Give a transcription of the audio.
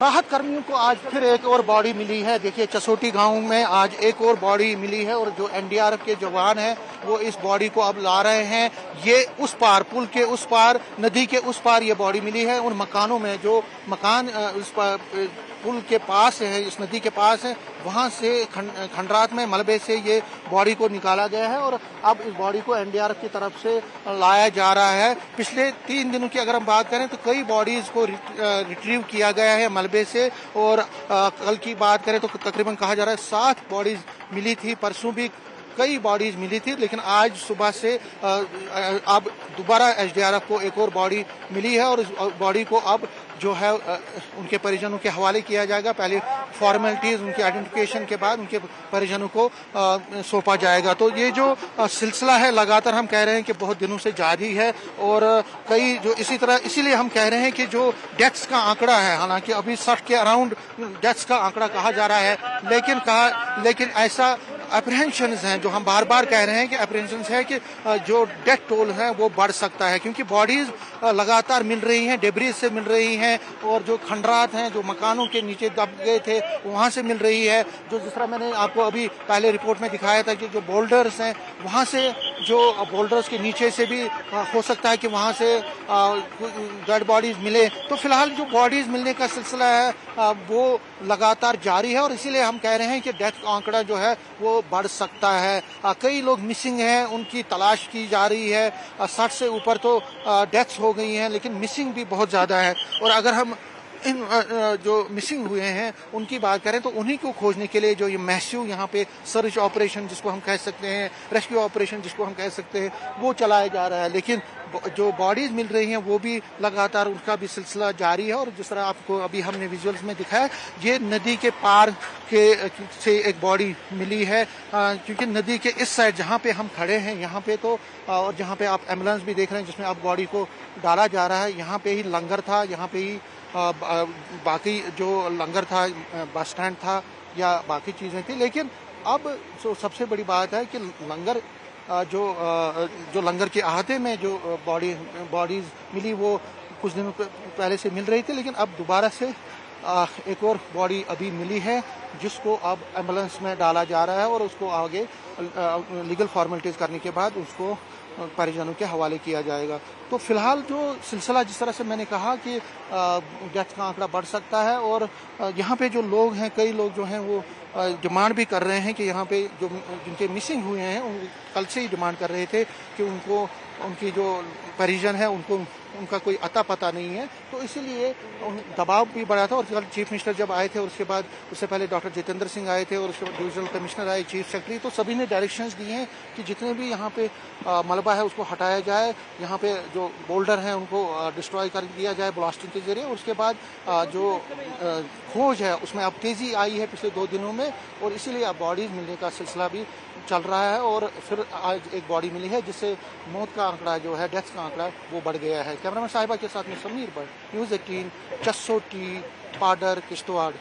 राहत कर्मियों को आज फिर एक और बॉडी मिली है। देखिए चसोटी गांव में आज एक और बॉडी मिली है और जो एनडीआरएफ के जवान हैं वो इस बॉडी को अब ला रहे हैं। ये उस पार पुल के उस पार नदी के उस पार ये बॉडी मिली है। उन मकानों में जो मकान उस पुल के पास है, इस नदी के पास है, वहां से खंडरात में मलबे से ये बॉडी को निकाला गया है और अब इस बॉडी को एनडीआरएफ की तरफ से लाया जा रहा है। पिछले 3 दिनों की अगर हम बात करें तो कई बॉडीज को रिट्रीव किया गया है मलबे से और कल की बात करें तो तकरीबन कहा जा रहा है 7 बॉडीज मिली थी। परसों भी कई बॉडीज मिली थी, लेकिन आज सुबह से अब दोबारा एसडीआरएफ को एक और बॉडी मिली है और इस बॉडी को अब जो है उनके परिजनों के हवाले किया जाएगा। पहले फॉर्मेलिटीज उनकी आइडेंटिफिकेशन के बाद उनके परिजनों को सौंपा जाएगा। तो ये जो सिलसिला है लगातार हम कह रहे हैं कि बहुत दिनों से जारी है और कई जो इसी तरह इसीलिए हम कह रहे हैं कि जो डेथ्स का आंकड़ा है, हालांकि अभी 60 के अराउंड डेथ्स का आंकड़ा कहा जा रहा है, लेकिन ऐसा अप्रहेंशंस हैं जो हम बार बार कह रहे हैं कि अप्रहेंशंस है कि जो डेथ टोल है वो बढ़ सकता है, क्योंकि बॉडीज लगातार मिल रही हैं, डेब्रीज से मिल रही हैं और जो खंडरात हैं जो मकानों के नीचे दब गए थे वहां से मिल रही है। जो जिस तरह मैंने आपको अभी पहले रिपोर्ट में दिखाया था कि जो बोल्डर्स हैं वहां से, जो बोल्डर्स के नीचे से भी हो सकता है कि वहां से डेड बॉडीज मिले। तो फिलहाल जो बॉडीज मिलने का सिलसिला है वो लगातार जारी है और इसीलिए हम कह रहे हैं कि डेथ का आंकड़ा जो है वो बढ़ सकता है। कई लोग मिसिंग हैं, उनकी तलाश की जा रही है। 60 से ऊपर तो डेथ्स हो गई हैं, लेकिन मिसिंग भी बहुत ज़्यादा है। और अगर हम इन जो मिसिंग हुए हैं उनकी बात करें तो उन्हीं को खोजने के लिए जो ये मैसिव यहाँ पे सर्च ऑपरेशन जिसको हम कह सकते हैं, रेस्क्यू ऑपरेशन जिसको हम कह सकते हैं, वो चलाया जा रहा है। लेकिन जो बॉडीज मिल रही हैं वो भी लगातार उनका भी सिलसिला जारी है। और जिस तरह आपको अभी हमने विजुअल्स में दिखाया, ये नदी के पार के से एक बॉडी मिली है, क्योंकि नदी के इस साइड जहाँ पे हम खड़े हैं यहाँ पे तो, और जहाँ पे आप एम्बुलेंस भी देख रहे हैं जिसमें अब बॉडी को डाला जा रहा है, यहाँ पे ही लंगर था, यहाँ पे ही बाकी जो लंगर था, बस स्टैंड था या बाकी चीज़ें थी। लेकिन अब जो सबसे बड़ी बात है कि लंगर जो लंगर के अहाते में जो बॉडीज मिली वो कुछ दिनों पहले से मिल रही थी, लेकिन अब दोबारा से एक और बॉडी अभी मिली है जिसको अब एम्बुलेंस में डाला जा रहा है और उसको आगे लीगल फॉर्मेलिटीज़ करने के बाद उसको परिजनों के हवाले किया जाएगा। तो फिलहाल जो सिलसिला जिस तरह से मैंने कहा कि डेथ का आंकड़ा बढ़ सकता है और यहाँ पे जो लोग हैं, कई लोग जो हैं वो डिमांड भी कर रहे हैं कि यहाँ पे जो जिनके मिसिंग हुए हैं कल से ही डिमांड कर रहे थे कि उनको, उनकी जो परिजन है उनको उनका कोई अता पता नहीं है। तो इसीलिए दबाव भी बढ़ा था। और कल चीफ मिनिस्टर जब आए थे और उसके बाद उससे पहले डॉक्टर जितेंद्र सिंह आए थे और उसके बाद डिविजनल कमिश्नर आए, चीफ सेक्रेटरी, तो सभी ने डायरेक्शंस दिए हैं कि जितने भी यहाँ पे मलबा है उसको हटाया जाए, यहाँ पे जो बोल्डर हैं उनको डिस्ट्रॉय कर दिया जाए ब्लास्टिंग के जरिए। उसके बाद जो खोज है उसमें अब तेज़ी आई है पिछले 2 दिनों में और इसीलिए अब बॉडीज मिलने का सिलसिला भी चल रहा है। और फिर आज एक बॉडी मिली है जिससे मौत का आंकड़ा जो है, डेथ का आंकड़ा वो बढ़ गया है। कैमरामैन साहिबा के साथ में समीर भट्ट, न्यूज़ 18, चसोटी, पाडर, किश्तवाड़।